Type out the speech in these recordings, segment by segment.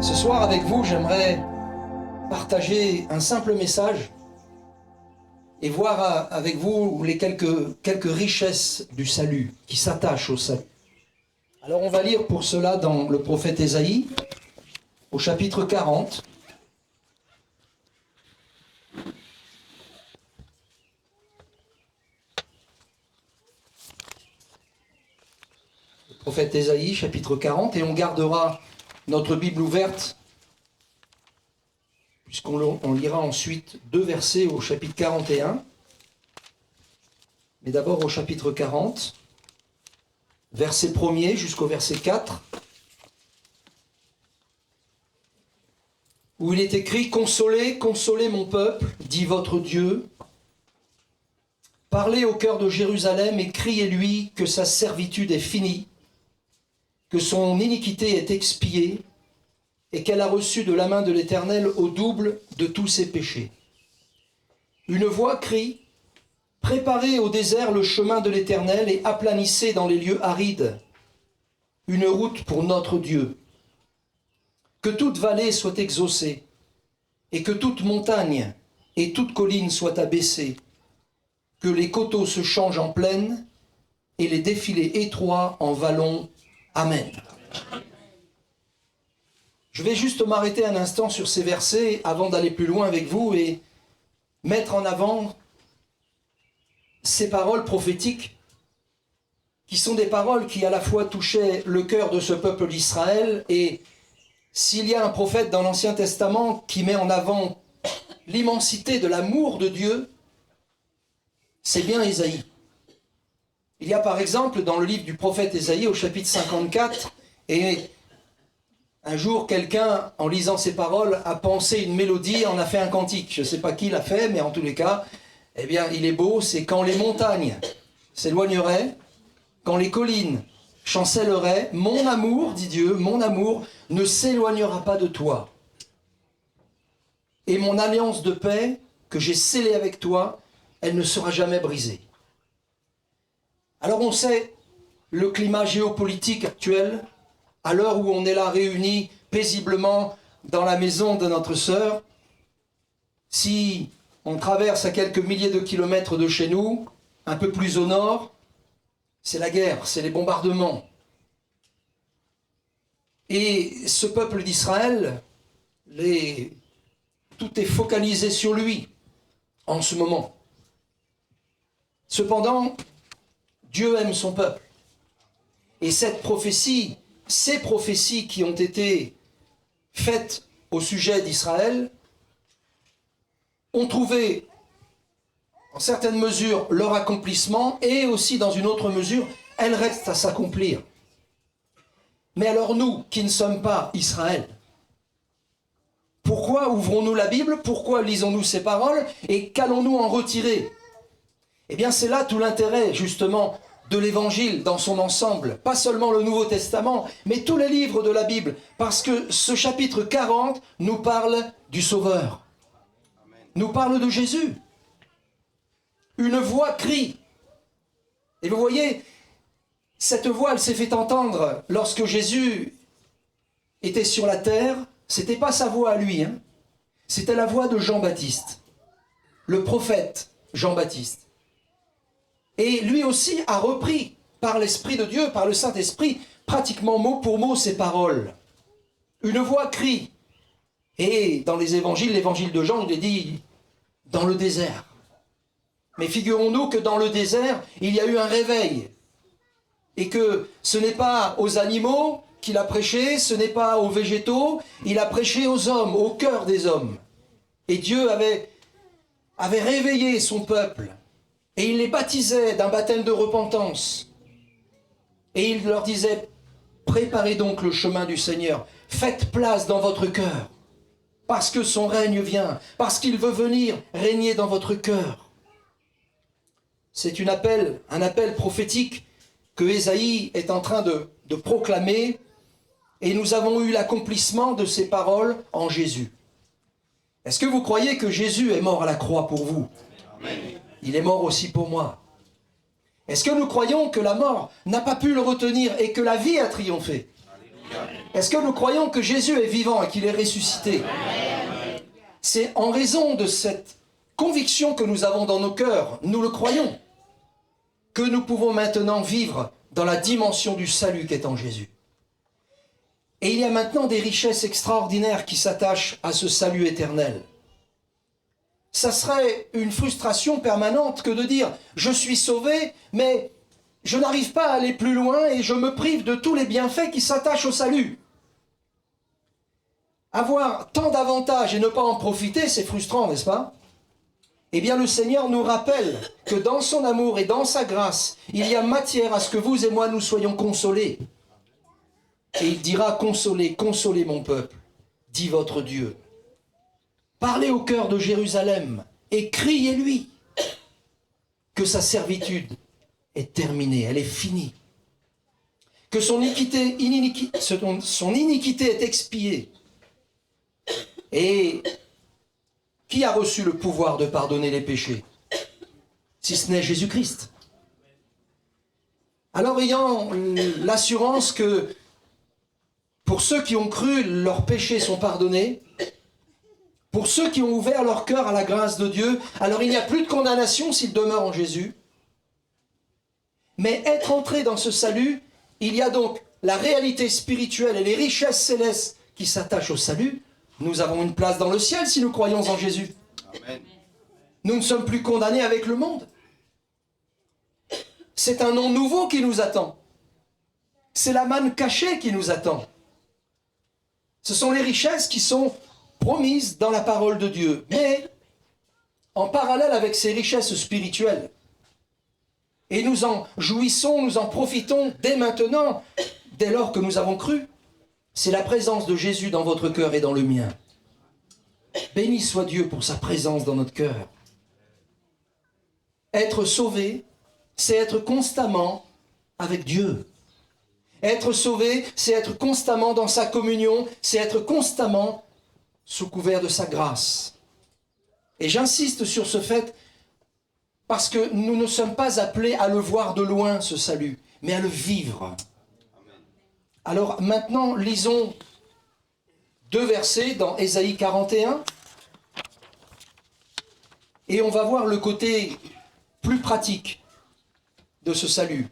Ce soir, avec vous, j'aimerais partager un simple message et voir avec vous les quelques richesses du salut qui s'attachent au salut. Alors on va lire pour cela dans le prophète Ésaïe, au chapitre 40. Le prophète Ésaïe, chapitre 40, et on gardera notre Bible ouverte, puisqu'on lira ensuite 2 versets au chapitre 41. Mais d'abord au chapitre 40, verset 1er jusqu'au verset 4, où il est écrit « Consolez, consolez mon peuple, dit votre Dieu. Parlez au cœur de Jérusalem et criez-lui que sa servitude est finie, que son iniquité est expiée et qu'elle a reçu de la main de l'Éternel au double de tous ses péchés. Une voix crie, préparez au désert le chemin de l'Éternel et aplanissez dans les lieux arides une route pour notre Dieu. Que toute vallée soit exaucée et que toute montagne et toute colline soient abaissées, que les coteaux se changent en plaine et les défilés étroits en vallons. Amen. Je vais juste m'arrêter un instant sur ces versets avant d'aller plus loin avec vous et mettre en avant ces paroles prophétiques qui sont des paroles qui à la fois touchaient le cœur de ce peuple d'Israël. Et s'il y a un prophète dans l'Ancien Testament qui met en avant l'immensité de l'amour de Dieu, c'est bien Ésaïe. Il y a par exemple dans le livre du prophète Ésaïe au chapitre 54, et un jour quelqu'un en lisant ces paroles a pensé une mélodie, en a fait un cantique. Je ne sais pas qui l'a fait, mais en tous les cas, eh bien il est beau, c'est quand les montagnes s'éloigneraient, quand les collines chancelleraient, mon amour, dit Dieu, mon amour ne s'éloignera pas de toi. Et mon alliance de paix que j'ai scellée avec toi, elle ne sera jamais brisée. Alors on sait le climat géopolitique actuel, à l'heure où on est là réunis paisiblement dans la maison de notre sœur. Si on traverse à quelques milliers de kilomètres de chez nous, un peu plus au nord, c'est la guerre, c'est les bombardements. Et ce peuple d'Israël, tout est focalisé sur lui en ce moment. Cependant, Dieu aime son peuple. Et cette prophétie, ces prophéties qui ont été faites au sujet d'Israël, ont trouvé en certaines mesures leur accomplissement et aussi dans une autre mesure, elles restent à s'accomplir. Mais alors nous, qui ne sommes pas Israël, pourquoi ouvrons-nous la Bible? Pourquoi lisons-nous ces paroles? Et qu'allons-nous en retirer? Eh bien c'est là tout l'intérêt justement de l'Évangile dans son ensemble, pas seulement le Nouveau Testament, mais tous les livres de la Bible, parce que ce chapitre 40 nous parle du Sauveur, nous parle de Jésus. Une voix crie. Et vous voyez, cette voix, elle s'est fait entendre lorsque Jésus était sur la terre. C'était pas sa voix à lui, hein. C'était la voix de Jean-Baptiste, le prophète Jean-Baptiste. Et lui aussi a repris par l'Esprit de Dieu, par le Saint-Esprit, pratiquement mot pour mot ces paroles. Une voix crie. Et dans les évangiles, l'évangile de Jean, il est dit dans le désert. Mais figurons-nous que dans le désert, il y a eu un réveil. Et que ce n'est pas aux animaux qu'il a prêché, ce n'est pas aux végétaux, il a prêché aux hommes, au cœur des hommes. Et Dieu avait réveillé son peuple. Et il les baptisait d'un baptême de repentance. Et il leur disait, préparez donc le chemin du Seigneur, faites place dans votre cœur, parce que son règne vient, parce qu'il veut venir régner dans votre cœur. C'est un appel prophétique que Ésaïe est en train de proclamer, et nous avons eu l'accomplissement de ces paroles en Jésus. Est-ce que vous croyez que Jésus est mort à la croix pour vous? Amen. Il est mort aussi pour moi. Est-ce que nous croyons que la mort n'a pas pu le retenir et que la vie a triomphé? Alléluia. Est-ce que nous croyons que Jésus est vivant et qu'il est ressuscité? C'est en raison de cette conviction que nous avons dans nos cœurs, nous le croyons, que nous pouvons maintenant vivre dans la dimension du salut qu'est en Jésus. Et il y a maintenant des richesses extraordinaires qui s'attachent à ce salut éternel. Ça serait une frustration permanente que de dire « je suis sauvé, mais je n'arrive pas à aller plus loin et je me prive de tous les bienfaits qui s'attachent au salut ». Avoir tant d'avantages et ne pas en profiter, c'est frustrant, n'est-ce pas? Eh bien, le Seigneur nous rappelle que dans son amour et dans sa grâce, il y a matière à ce que vous et moi nous soyons consolés. Et il dira, consolez, consolez mon peuple, dit votre Dieu. Parlez au cœur de Jérusalem et criez-lui que sa servitude est terminée, elle est finie. Que son iniquité est expiée. Et qui a reçu le pouvoir de pardonner les péchés, si ce n'est Jésus-Christ? Alors, ayant l'assurance que pour ceux qui ont cru, leurs péchés sont pardonnés, pour ceux qui ont ouvert leur cœur à la grâce de Dieu, alors il n'y a plus de condamnation s'ils demeurent en Jésus. Mais être entré dans ce salut, il y a donc la réalité spirituelle et les richesses célestes qui s'attachent au salut. Nous avons une place dans le ciel si nous croyons en Jésus. Amen. Nous ne sommes plus condamnés avec le monde. C'est un nom nouveau qui nous attend. C'est la manne cachée qui nous attend. Ce sont les richesses qui sont promises dans la parole de Dieu. Mais en parallèle avec ces richesses spirituelles, et nous en jouissons, nous en profitons dès maintenant, dès lors que nous avons cru, c'est la présence de Jésus dans votre cœur et dans le mien. Béni soit Dieu pour sa présence dans notre cœur. Être sauvé, c'est être constamment avec Dieu. Être sauvé, c'est être constamment dans sa communion, c'est être constamment sous couvert de sa grâce. Et j'insiste sur ce fait parce que nous ne sommes pas appelés à le voir de loin, ce salut, mais à le vivre. Alors maintenant, lisons 2 versets dans Ésaïe 41. Et on va voir le côté plus pratique de ce salut.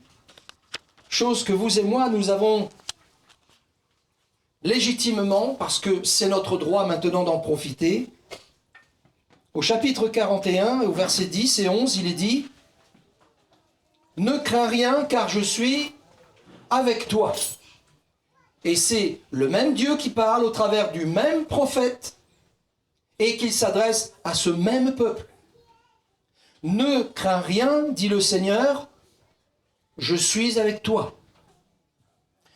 Chose que vous et moi, nous avons légitimement, parce que c'est notre droit maintenant d'en profiter. Au chapitre 41, au verset 10 et 11, il est dit « Ne crains rien, car je suis avec toi. » Et c'est le même Dieu qui parle au travers du même prophète et qu'il s'adresse à ce même peuple. Ne crains rien, dit le Seigneur, je suis avec toi.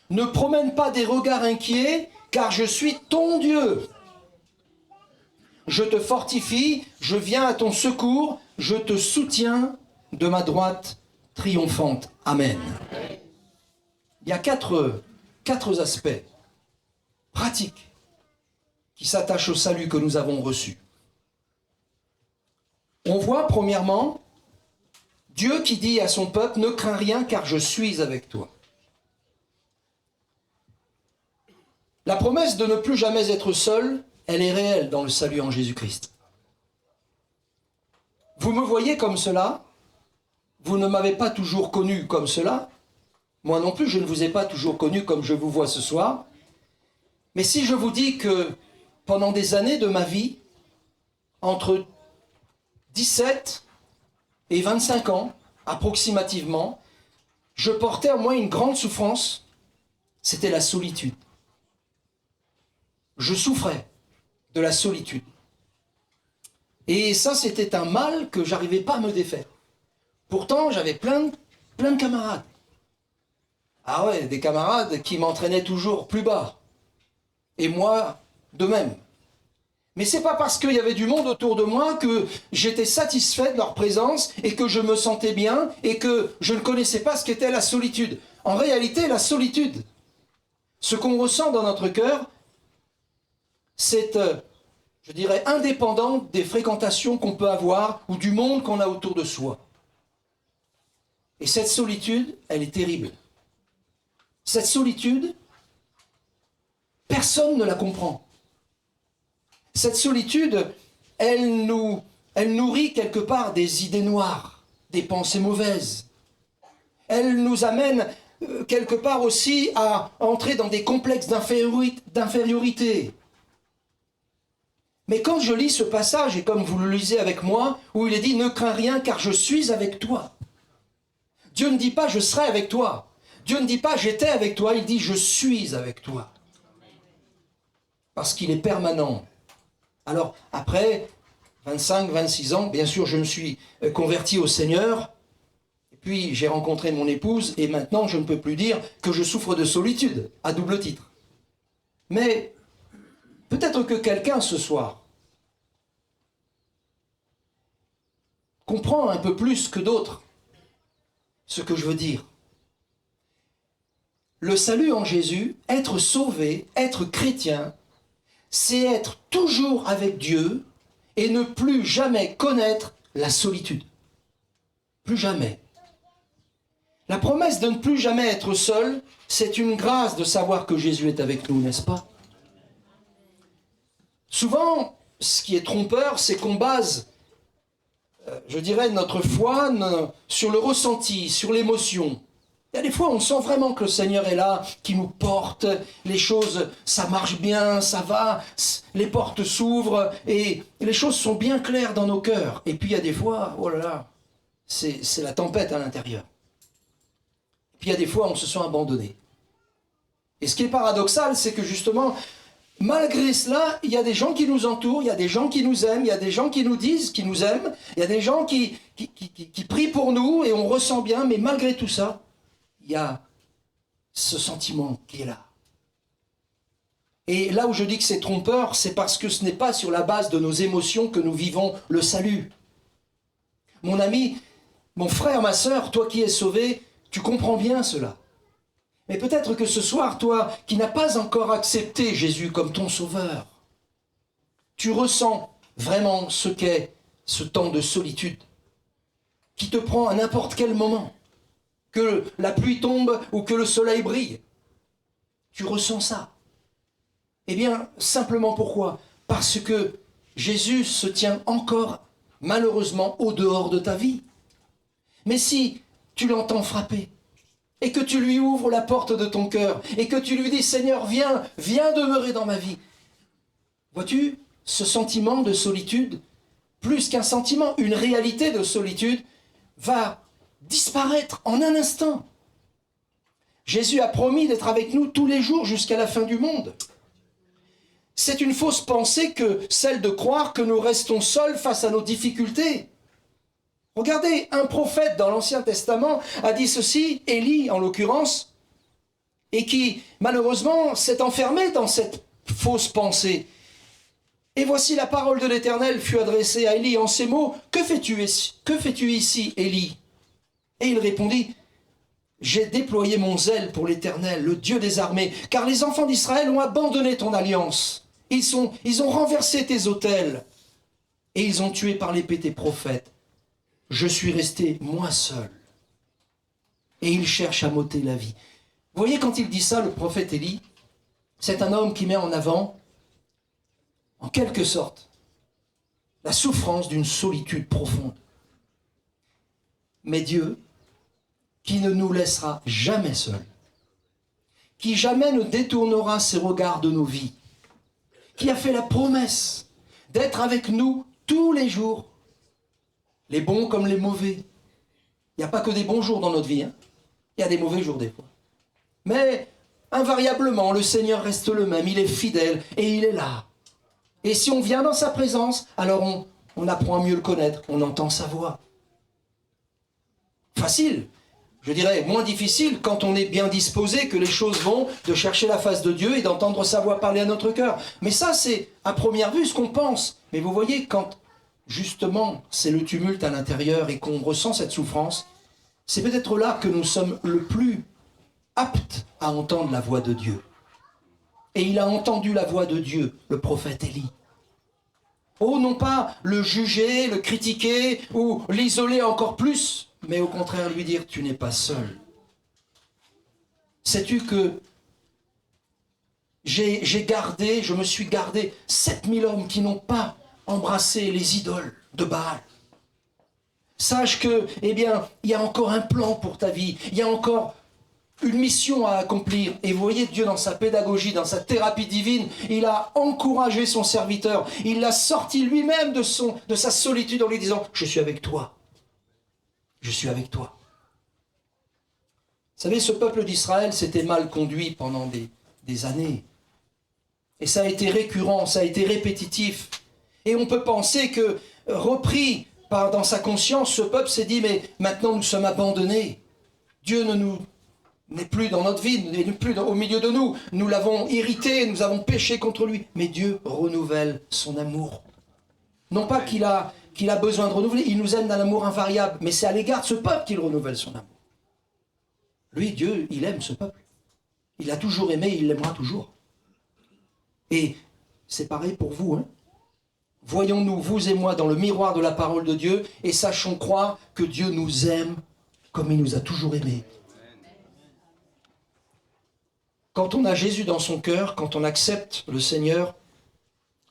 Ne promène pas des regards inquiets, car je suis ton Dieu. Je te fortifie, je viens à ton secours, je te soutiens de ma droite triomphante. Amen. Il y a quatre aspects pratiques qui s'attachent au salut que nous avons reçu. On voit premièrement Dieu qui dit à son peuple « Ne crains rien car je suis avec toi ». La promesse de ne plus jamais être seul, elle est réelle dans le salut en Jésus-Christ. Vous me voyez comme cela, vous ne m'avez pas toujours connu comme cela, moi non plus je ne vous ai pas toujours connu comme je vous vois ce soir, mais si je vous dis que pendant des années de ma vie, entre 17 et 25 ans, approximativement, je portais en moi une grande souffrance, c'était la solitude. Je souffrais de la solitude. Et ça, c'était un mal que j'arrivais pas à me défaire. Pourtant, j'avais plein de camarades. Ah ouais, des camarades qui m'entraînaient toujours plus bas. Et moi, de même. Mais c'est pas parce qu'il y avait du monde autour de moi que j'étais satisfait de leur présence et que je me sentais bien et que je ne connaissais pas ce qu'était la solitude. En réalité, la solitude, ce qu'on ressent dans notre cœur, c'est, je dirais, indépendant des fréquentations qu'on peut avoir ou du monde qu'on a autour de soi. Et cette solitude, elle est terrible. Cette solitude, personne ne la comprend. Cette solitude, elle nourrit quelque part des idées noires, des pensées mauvaises. Elle nous amène quelque part aussi à entrer dans des complexes d'infériorité. Mais quand je lis ce passage, et comme vous le lisez avec moi, où il est dit « Ne crains rien car je suis avec toi ». Dieu ne dit pas « Je serai avec toi ». Dieu ne dit pas « J'étais avec toi », il dit « Je suis avec toi ». Parce qu'il est permanent. Alors après 25, 26 ans, bien sûr je me suis converti au Seigneur, et puis j'ai rencontré mon épouse, et maintenant je ne peux plus dire que je souffre de solitude, à double titre. Mais peut-être que quelqu'un ce soir comprend un peu plus que d'autres ce que je veux dire. Le salut en Jésus, être sauvé, être chrétien, c'est être toujours avec Dieu et ne plus jamais connaître la solitude. Plus jamais. La promesse de ne plus jamais être seul, c'est une grâce de savoir que Jésus est avec nous, n'est-ce pas? Souvent, ce qui est trompeur, c'est qu'on base, je dirais, notre foi sur le ressenti, sur l'émotion. Il y a des fois, on sent vraiment que le Seigneur est là, qui nous porte, les choses, ça marche bien, ça va, les portes s'ouvrent, et les choses sont bien claires dans nos cœurs. Et puis il y a des fois, oh là là, c'est la tempête à l'intérieur. Puis il y a des fois, on se sent abandonné. Et ce qui est paradoxal, c'est que justement, malgré cela, il y a des gens qui nous entourent, il y a des gens qui nous aiment, il y a des gens qui nous disent qu'ils nous aiment, il y a des gens qui prient pour nous, et on ressent bien, mais malgré tout ça, il y a ce sentiment qui est là. Et là où je dis que c'est trompeur, c'est parce que ce n'est pas sur la base de nos émotions que nous vivons le salut. Mon ami, mon frère, ma sœur, toi qui es sauvé, tu comprends bien cela. Mais peut-être que ce soir, toi qui n'as pas encore accepté Jésus comme ton sauveur, tu ressens vraiment ce qu'est ce temps de solitude qui te prend à n'importe quel moment. Que la pluie tombe ou que le soleil brille. Tu ressens ça. Eh bien, simplement pourquoi? Parce que Jésus se tient encore, malheureusement, au dehors de ta vie. Mais si tu l'entends frapper, et que tu lui ouvres la porte de ton cœur, et que tu lui dis, Seigneur, viens demeurer dans ma vie. Vois-tu, ce sentiment de solitude, plus qu'un sentiment, une réalité de solitude, va disparaître en un instant. Jésus a promis d'être avec nous tous les jours jusqu'à la fin du monde. C'est une fausse pensée que celle de croire que nous restons seuls face à nos difficultés. Regardez, un prophète dans l'Ancien Testament a dit ceci, Élie en l'occurrence, et qui malheureusement s'est enfermé dans cette fausse pensée. Et voici la parole de l'Éternel fut adressée à Élie en ces mots, que fais-tu ici, Élie? Et il répondit, j'ai déployé mon zèle pour l'Éternel, le Dieu des armées, car les enfants d'Israël ont abandonné ton alliance. Ils ont renversé tes autels et ils ont tué par l'épée tes prophètes. Je suis resté, moi seul. Et ils cherchent à m'ôter la vie. Vous voyez, quand il dit ça, le prophète Élie, c'est un homme qui met en avant, en quelque sorte, la souffrance d'une solitude profonde. Mais Dieu, qui ne nous laissera jamais seuls, qui jamais ne détournera ses regards de nos vies, qui a fait la promesse d'être avec nous tous les jours, les bons comme les mauvais. Il n'y a pas que des bons jours dans notre vie, hein. Il y a des mauvais jours des fois. Mais invariablement, le Seigneur reste le même, il est fidèle et il est là. Et si on vient dans sa présence, alors on apprend à mieux le connaître, on entend sa voix. Facile, je dirais moins difficile quand on est bien disposé, que les choses vont, de chercher la face de Dieu et d'entendre sa voix parler à notre cœur. Mais ça, c'est à première vue ce qu'on pense. Mais vous voyez, quand justement c'est le tumulte à l'intérieur et qu'on ressent cette souffrance, c'est peut-être là que nous sommes le plus aptes à entendre la voix de Dieu. Et il a entendu la voix de Dieu, le prophète Élie. Oh, non pas le juger, le critiquer ou l'isoler encore plus, mais au contraire lui dire, tu n'es pas seul. Sais-tu que je me suis gardé 7000 hommes qui n'ont pas embrassé les idoles de Baal. Sache que, eh bien, il y a encore un plan pour ta vie. Il y a encore une mission à accomplir. Et vous voyez Dieu dans sa pédagogie, dans sa thérapie divine, il a encouragé son serviteur. Il l'a sorti lui-même de sa solitude en lui disant « Je suis avec toi. Je suis avec toi. » Vous savez, ce peuple d'Israël s'était mal conduit pendant des années. Et ça a été récurrent, ça a été répétitif. Et on peut penser que, repris dans sa conscience, ce peuple s'est dit « Mais maintenant nous sommes abandonnés. Dieu n'est plus dans notre vie, n'est plus au milieu de nous. Nous l'avons irrité, nous avons péché contre lui. » Mais Dieu renouvelle son amour. Non pas qu'il a besoin de renouveler, il nous aime d'un amour invariable. Mais c'est à l'égard de ce peuple qu'il renouvelle son amour. Lui, Dieu, il aime ce peuple. Il a toujours aimé, il l'aimera toujours. Et c'est pareil pour vous, hein. Voyons-nous, vous et moi, dans le miroir de la parole de Dieu et sachons croire que Dieu nous aime comme il nous a toujours aimés. Quand on a Jésus dans son cœur, quand on accepte le Seigneur,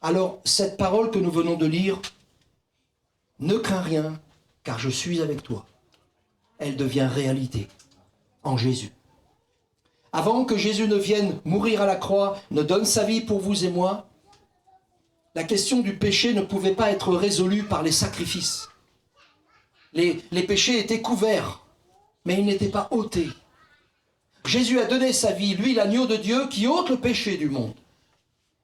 alors cette parole que nous venons de lire, « Ne crains rien, car je suis avec toi », elle devient réalité en Jésus. Avant que Jésus ne vienne mourir à la croix, ne donne sa vie pour vous et moi, la question du péché ne pouvait pas être résolue par les sacrifices. Les péchés étaient couverts, mais ils n'étaient pas ôtés. Jésus a donné sa vie, lui l'agneau de Dieu qui ôte le péché du monde.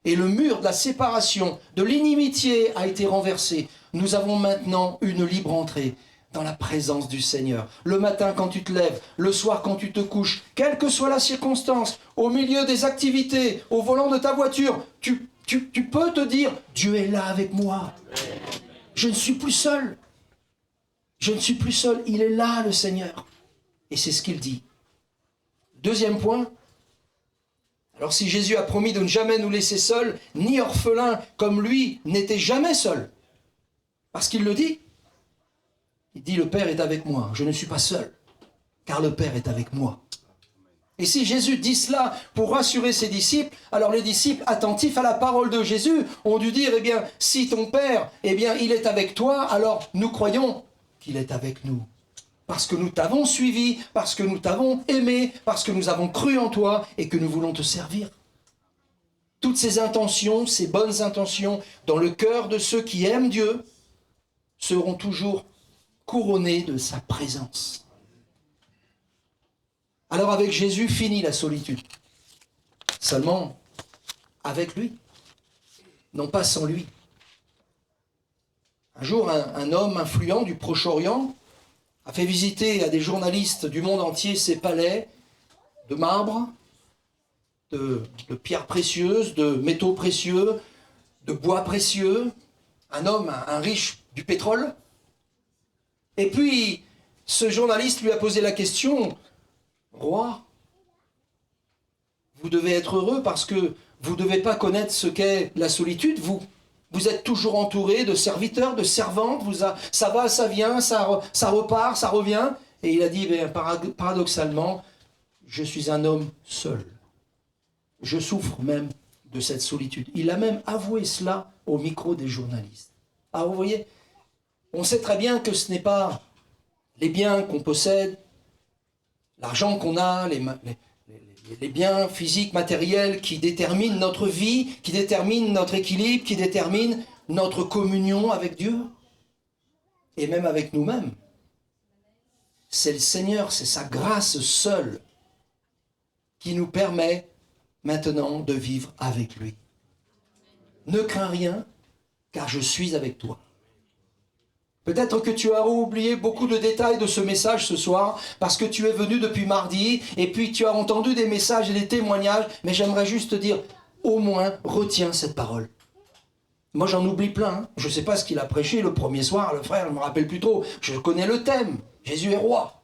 Et le mur de la séparation, de l'inimitié a été renversé. Nous avons maintenant une libre entrée dans la présence du Seigneur. Le matin quand tu te lèves, le soir quand tu te couches, quelle que soit la circonstance, au milieu des activités, au volant de ta voiture, tu peux te dire, Dieu est là avec moi. Je ne suis plus seul. Je ne suis plus seul, il est là le Seigneur. Et c'est ce qu'il dit. Deuxième point, alors si Jésus a promis de ne jamais nous laisser seuls, ni orphelins comme lui n'était jamais seul, parce qu'il le dit, il dit le Père est avec moi, je ne suis pas seul, car le Père est avec moi. Et si Jésus dit cela pour rassurer ses disciples, alors les disciples attentifs à la parole de Jésus ont dû dire, eh bien, si ton Père, eh bien, il est avec toi, alors nous croyons qu'il est avec nous. Parce que nous t'avons suivi, parce que nous t'avons aimé, parce que nous avons cru en toi et que nous voulons te servir. Toutes ces intentions, ces bonnes intentions, dans le cœur de ceux qui aiment Dieu, seront toujours couronnées de sa présence. Alors avec Jésus, finit la solitude. Seulement avec lui, non pas sans lui. Un jour, un homme influent du Proche-Orient a fait visiter à des journalistes du monde entier ses palais de marbre, de pierres précieuses, de métaux précieux, de bois précieux. Un homme, un riche du pétrole. Et puis, ce journaliste lui a posé la question, « Roi, vous devez être heureux parce que vous ne devez pas connaître ce qu'est la solitude, vous êtes toujours entouré de serviteurs, de servantes, ça va, ça vient, ça repart, ça revient. » Et il a dit, paradoxalement, je suis un homme seul. Je souffre même de cette solitude. Il a même avoué cela au micro des journalistes. Alors vous voyez, on sait très bien que ce n'est pas les biens qu'on possède, l'argent qu'on a, les biens physiques, matériels qui déterminent notre vie, qui déterminent notre équilibre, qui déterminent notre communion avec Dieu et même avec nous-mêmes. C'est le Seigneur, c'est sa grâce seule qui nous permet maintenant de vivre avec lui. Ne crains rien, car je suis avec toi. Peut-être que tu as oublié beaucoup de détails de ce message ce soir, parce que tu es venu depuis mardi, et puis tu as entendu des messages et des témoignages, mais j'aimerais juste te dire, au moins, retiens cette parole. Moi j'en oublie plein, hein. Je ne sais pas ce qu'il a prêché le premier soir, le frère, je ne me rappelle plus trop, je connais le thème, Jésus est roi.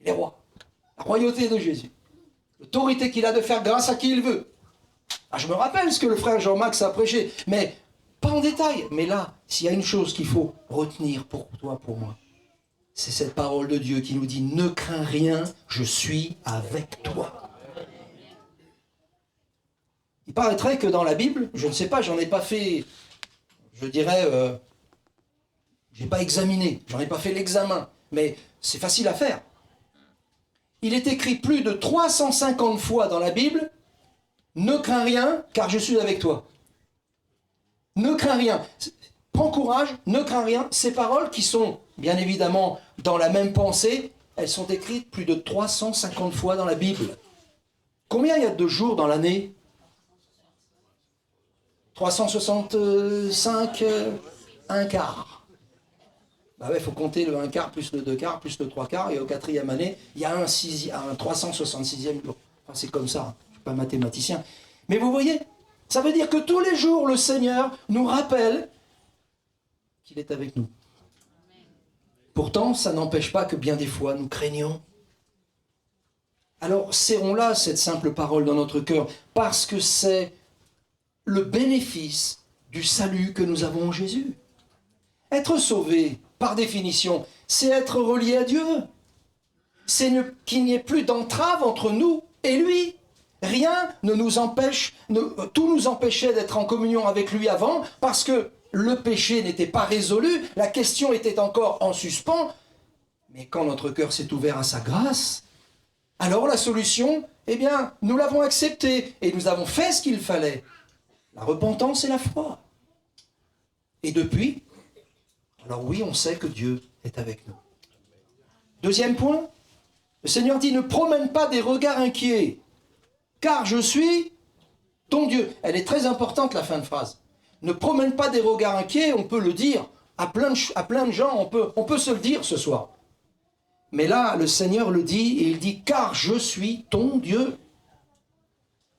Il est roi. La royauté de Jésus. L'autorité qu'il a de faire grâce à qui il veut. Ah, je me rappelle ce que le frère Jean-Max a prêché, mais pas en détail. Mais là, s'il y a une chose qu'il faut retenir pour toi, pour moi, c'est cette parole de Dieu qui nous dit « Ne crains rien, je suis avec toi ». Il paraîtrait que dans la Bible, je ne sais pas, j'en ai pas fait, je dirais, j'ai pas examiné, j'en ai pas fait l'examen, mais c'est facile à faire. Il est écrit plus de 350 fois dans la Bible, ne crains rien, car je suis avec toi. Ne crains rien. Prends courage, ne crains rien. Ces paroles qui sont, bien évidemment, dans la même pensée, elles sont écrites plus de 350 fois dans la Bible. Combien il y a de jours dans l'année? 365, un quart. Bah ouais, il faut compter le un quart plus le deux quarts plus le trois quarts, et au quatrième année, il y a un 366e jour. Enfin, c'est comme ça, je ne suis pas mathématicien. Mais vous voyez, ça veut dire que tous les jours, le Seigneur nous rappelle qu'il est avec nous. Pourtant, ça n'empêche pas que bien des fois, nous craignons. Alors, serrons-la, cette simple parole dans notre cœur, parce que c'est le bénéfice du salut que nous avons en Jésus. Être sauvé, par définition, c'est être relié à Dieu. C'est qu'il n'y ait plus d'entrave entre nous et lui. Rien ne nous empêche, tout nous empêchait d'être en communion avec lui avant, parce que le péché n'était pas résolu, la question était encore en suspens. Mais quand notre cœur s'est ouvert à sa grâce, alors la solution, eh bien, nous l'avons acceptée et nous avons fait ce qu'il fallait. La repentance et la foi. Et depuis, alors oui, on sait que Dieu est avec nous. Deuxième point, le Seigneur dit, ne promène pas des regards inquiets, car je suis ton Dieu. Elle est très importante, la fin de phrase. Ne promène pas des regards inquiets, on peut le dire à plein de gens, on peut se le dire ce soir. Mais là, le Seigneur le dit, et il dit, car je suis ton Dieu.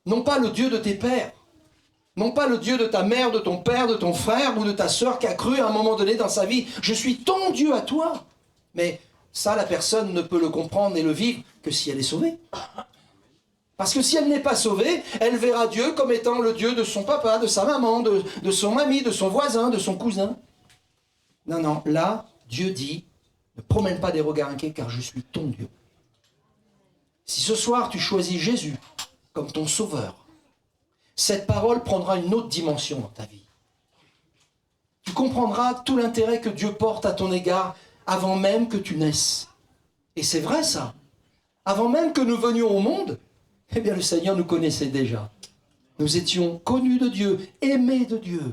Non pas le Dieu de tes pères, non pas le Dieu de ta mère, de ton père, de ton frère ou de ta sœur qui a cru à un moment donné dans sa vie. Je suis ton Dieu à toi. Mais ça, la personne ne peut le comprendre et le vivre que si elle est sauvée. Parce que si elle n'est pas sauvée, elle verra Dieu comme étant le Dieu de son papa, de sa maman, de son ami, de son voisin, de son cousin. Non, non, là, Dieu dit, ne promène pas des regards inquiets car je suis ton Dieu. Si ce soir tu choisis Jésus comme ton sauveur, cette parole prendra une autre dimension dans ta vie. Tu comprendras tout l'intérêt que Dieu porte à ton égard avant même que tu naisses. Et c'est vrai ça. Avant même que nous venions au monde, eh bien le Seigneur nous connaissait déjà. Nous étions connus de Dieu, aimés de Dieu.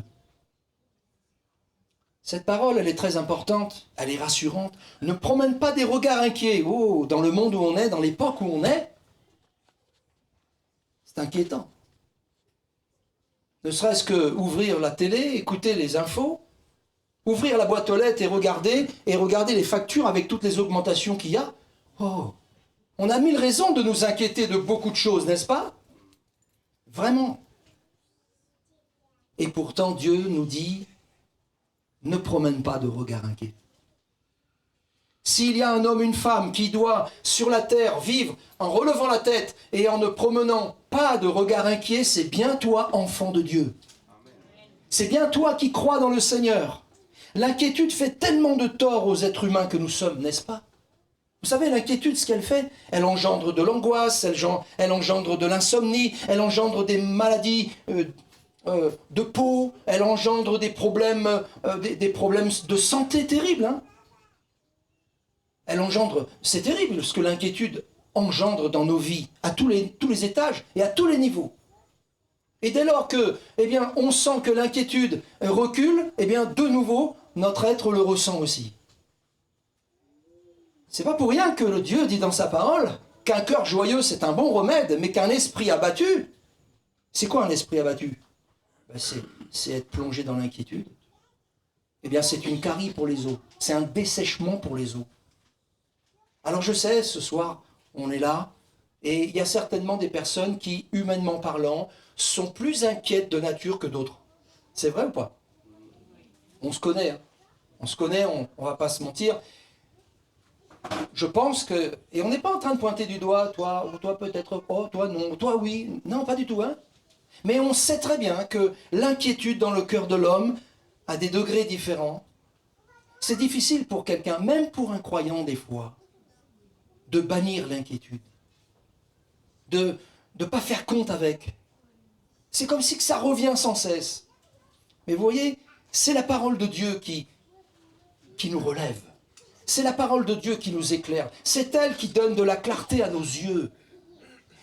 Cette parole, elle est très importante, elle est rassurante. Ne promène pas des regards inquiets. Oh, dans le monde où on est, dans l'époque où on est, c'est inquiétant. Ne serait-ce que ouvrir la télé, écouter les infos, ouvrir la boîte aux lettres et regarder les factures avec toutes les augmentations qu'il y a. Oh, on a mille raisons de nous inquiéter de beaucoup de choses, n'est-ce pas? Vraiment. Et pourtant, Dieu nous dit, ne promène pas de regard inquiet. S'il y a un homme, une femme qui doit, sur la terre, vivre en relevant la tête et en ne promenant pas de regard inquiet, c'est bien toi, enfant de Dieu. C'est bien toi qui crois dans le Seigneur. L'inquiétude fait tellement de tort aux êtres humains que nous sommes, n'est-ce pas? Vous savez, l'inquiétude, ce qu'elle fait, elle engendre de l'angoisse, elle engendre de l'insomnie, elle engendre des maladies de peau, elle engendre des problèmes de santé terribles. Hein. Elle engendre, c'est terrible ce que l'inquiétude engendre dans nos vies, à tous les étages et à tous les niveaux. Et dès lors que, eh bien, on sent que l'inquiétude recule, eh bien, de nouveau, notre être le ressent aussi. C'est pas pour rien que le Dieu dit dans sa parole qu'un cœur joyeux c'est un bon remède, mais qu'un esprit abattu, c'est quoi un esprit abattu? Ben c'est être plongé dans l'inquiétude. Eh bien, c'est une carie pour les os, c'est un dessèchement pour les os. Alors je sais, ce soir, on est là, et il y a certainement des personnes qui, humainement parlant, sont plus inquiètes de nature que d'autres. C'est vrai ou pas? On se connaît, hein. On se connaît, on va pas se mentir. Je pense que, et on n'est pas en train de pointer du doigt, toi peut-être, oh, toi non, toi oui, non, pas du tout, hein. Mais on sait très bien que l'inquiétude dans le cœur de l'homme a des degrés différents. C'est difficile pour quelqu'un, même pour un croyant des fois, de bannir l'inquiétude, de ne pas faire compte avec. C'est comme si que ça revient sans cesse. Mais vous voyez, c'est la parole de Dieu qui nous relève. C'est la parole de Dieu qui nous éclaire. C'est elle qui donne de la clarté à nos yeux.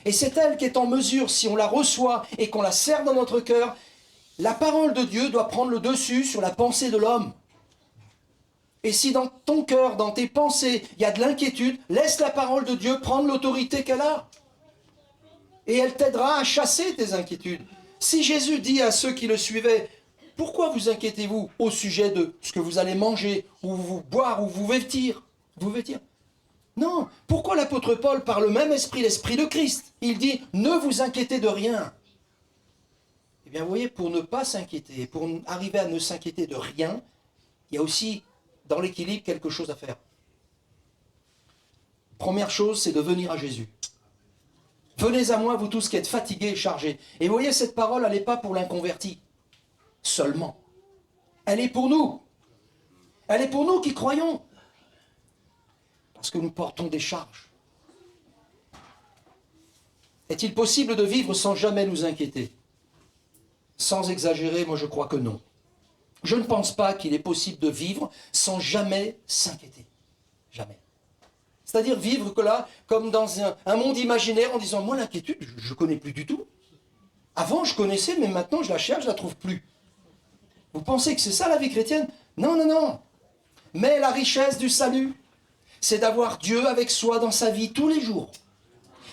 Et c'est elle qui est en mesure, si on la reçoit et qu'on la serre dans notre cœur, la parole de Dieu doit prendre le dessus sur la pensée de l'homme. Et si dans ton cœur, dans tes pensées, il y a de l'inquiétude, laisse la parole de Dieu prendre l'autorité qu'elle a. Et elle t'aidera à chasser tes inquiétudes. Si Jésus dit à ceux qui le suivaient, « Pourquoi vous inquiétez-vous au sujet de ce que vous allez manger, ou vous boire, ou vous vêtir ?» Non. Pourquoi l'apôtre Paul, par le même esprit, l'esprit de Christ, il dit « Ne vous inquiétez de rien ». Eh bien, vous voyez, pour ne pas s'inquiéter, pour arriver à ne s'inquiéter de rien, il y a aussi, dans l'équilibre, quelque chose à faire. Première chose, c'est de venir à Jésus. Venez à moi, vous tous qui êtes fatigués et chargés. Et vous voyez, cette parole, elle n'est pas pour l'inconverti. Seulement. Elle est pour nous. Elle est pour nous qui croyons. Parce que nous portons des charges. Est-il possible de vivre sans jamais nous inquiéter? Sans exagérer, moi je crois que non. Je ne pense pas qu'il est possible de vivre sans jamais s'inquiéter. Jamais. C'est-à-dire vivre que là, comme dans un monde imaginaire, en disant, moi l'inquiétude, je ne connais plus du tout. Avant, je connaissais, mais maintenant, je la cherche, je ne la trouve plus. Vous pensez que c'est ça la vie chrétienne? Non, non, non. Mais la richesse du salut, c'est d'avoir Dieu avec soi dans sa vie tous les jours.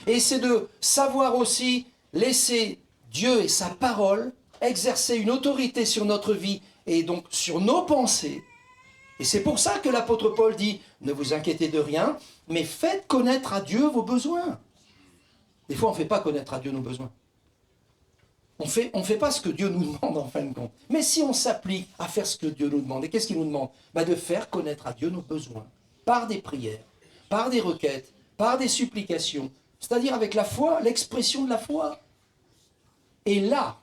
Et c'est de savoir aussi laisser Dieu et sa parole exercer une autorité sur notre vie et donc sur nos pensées. Et c'est pour ça que l'apôtre Paul dit, ne vous inquiétez de rien, mais faites connaître à Dieu vos besoins. Des fois, on ne fait pas connaître à Dieu nos besoins. On ne fait pas ce que Dieu nous demande en fin de compte. Mais si on s'applique à faire ce que Dieu nous demande, et qu'est-ce qu'il nous demande? De faire connaître à Dieu nos besoins, par des prières, par des requêtes, par des supplications, c'est-à-dire avec la foi, l'expression de la foi. Et là,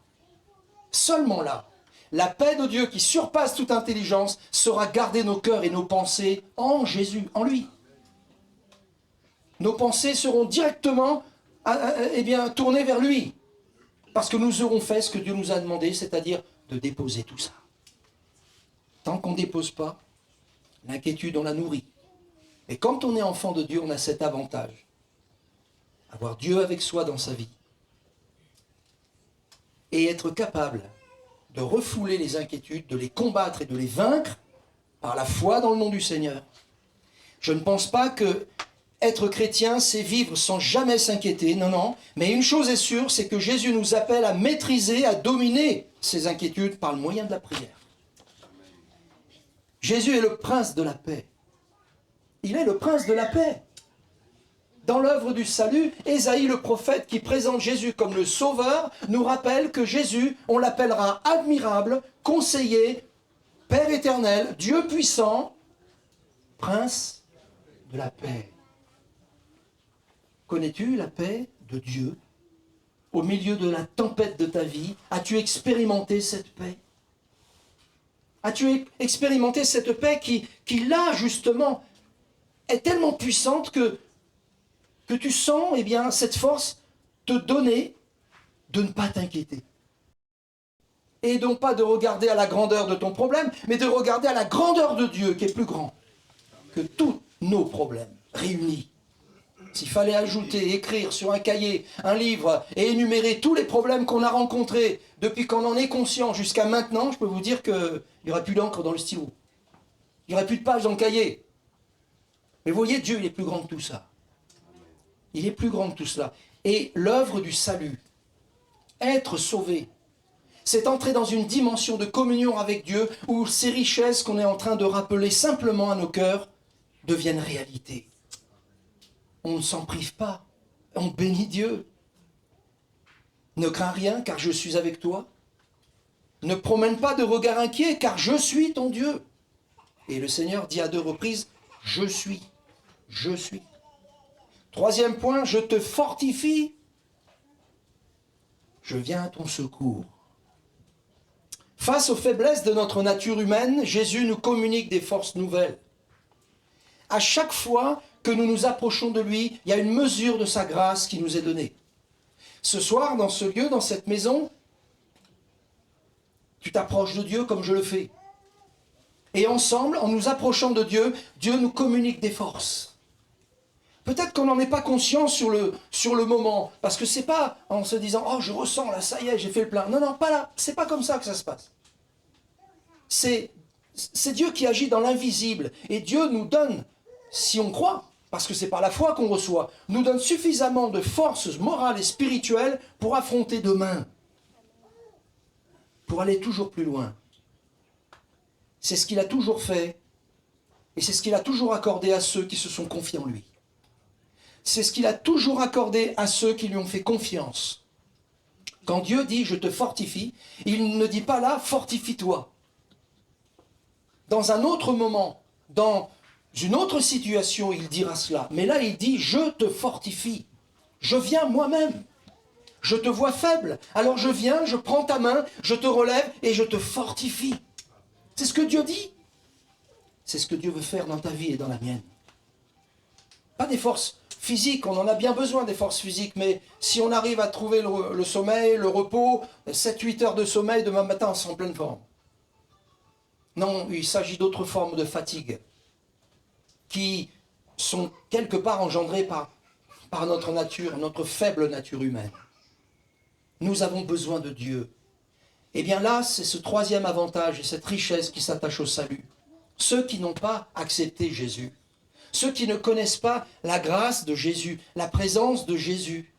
seulement là, la paix de Dieu qui surpasse toute intelligence saura garder nos cœurs et nos pensées en Jésus, en lui. Nos pensées seront directement tournées vers lui. Parce que nous aurons fait ce que Dieu nous a demandé, c'est-à-dire de déposer tout ça. Tant qu'on ne dépose pas, l'inquiétude, on la nourrit. Et quand on est enfant de Dieu, on a cet avantage. Avoir Dieu avec soi dans sa vie. Et être capable de refouler les inquiétudes, de les combattre et de les vaincre par la foi dans le nom du Seigneur. Je ne pense pas que être chrétien, c'est vivre sans jamais s'inquiéter, non, non. Mais une chose est sûre, c'est que Jésus nous appelle à maîtriser, à dominer ces inquiétudes par le moyen de la prière. Jésus est le prince de la paix. Il est le prince de la paix. Dans l'œuvre du salut, Ésaïe le prophète qui présente Jésus comme le sauveur nous rappelle que Jésus, on l'appellera admirable, conseiller, Père éternel, Dieu puissant, prince de la paix. Connais-tu la paix de Dieu au milieu de la tempête de ta vie? As-tu expérimenté cette paix? As-tu expérimenté cette paix qui là, justement, est tellement puissante que tu sens cette force te donner de ne pas t'inquiéter? Et donc pas de regarder à la grandeur de ton problème, mais de regarder à la grandeur de Dieu qui est plus grand que tous nos problèmes réunis. S'il fallait ajouter, écrire sur un cahier, un livre et énumérer tous les problèmes qu'on a rencontrés depuis qu'on en est conscient jusqu'à maintenant, je peux vous dire qu'il n'y aurait plus d'encre dans le stylo. Il n'y aurait plus de pages dans le cahier. Mais vous voyez, Dieu, il est plus grand que tout ça. Il est plus grand que tout cela. Et l'œuvre du salut, être sauvé, c'est entrer dans une dimension de communion avec Dieu où ces richesses qu'on est en train de rappeler simplement à nos cœurs deviennent réalité. On ne s'en prive pas. On bénit Dieu. Ne crains rien, car je suis avec toi. Ne promène pas de regard inquiet, car je suis ton Dieu. Et le Seigneur dit à 2 reprises, je suis. Je suis. Troisième point, je te fortifie. Je viens à ton secours. Face aux faiblesses de notre nature humaine, Jésus nous communique des forces nouvelles. À chaque fois que nous nous approchons de lui, il y a une mesure de sa grâce qui nous est donnée. Ce soir, dans ce lieu, dans cette maison, Tu t'approches de Dieu comme je le fais. Et ensemble, en nous approchant de Dieu, Dieu nous communique des forces. Peut-être qu'on n'en est pas conscient sur le moment, parce que c'est pas en se disant « Oh, je ressens, là, ça y est, j'ai fait le plein ». Non, non, pas là, c'est pas comme ça que ça se passe. C'est Dieu qui agit dans l'invisible. Et Dieu nous donne, si on croit, parce que c'est par la foi qu'on reçoit, nous donne suffisamment de forces morales et spirituelles pour affronter demain, pour aller toujours plus loin. C'est ce qu'il a toujours fait, et c'est ce qu'il a toujours accordé à ceux qui se sont confiés en lui. C'est ce qu'il a toujours accordé à ceux qui lui ont fait confiance. Quand Dieu dit « je te fortifie », il ne dit pas là « fortifie-toi ». Dans un autre moment, dans une autre situation, il dira cela. Mais là, il dit « je te fortifie ». Je viens moi-même. Je te vois faible. Alors je viens, je prends ta main, je te relève et je te fortifie. C'est ce que Dieu dit. C'est ce que Dieu veut faire dans ta vie et dans la mienne. Pas des forces physiques, on en a bien besoin des forces physiques, mais si on arrive à trouver le sommeil, le repos, 7-8 heures de sommeil, demain matin, on sera en pleine forme. Non, il s'agit d'autres formes de fatigue qui sont quelque part engendrées par notre nature, notre faible nature humaine. Nous avons besoin de Dieu. Et bien là, c'est ce troisième avantage et cette richesse qui s'attache au salut. Ceux qui n'ont pas accepté Jésus, ceux qui ne connaissent pas la grâce de Jésus, la présence de Jésus,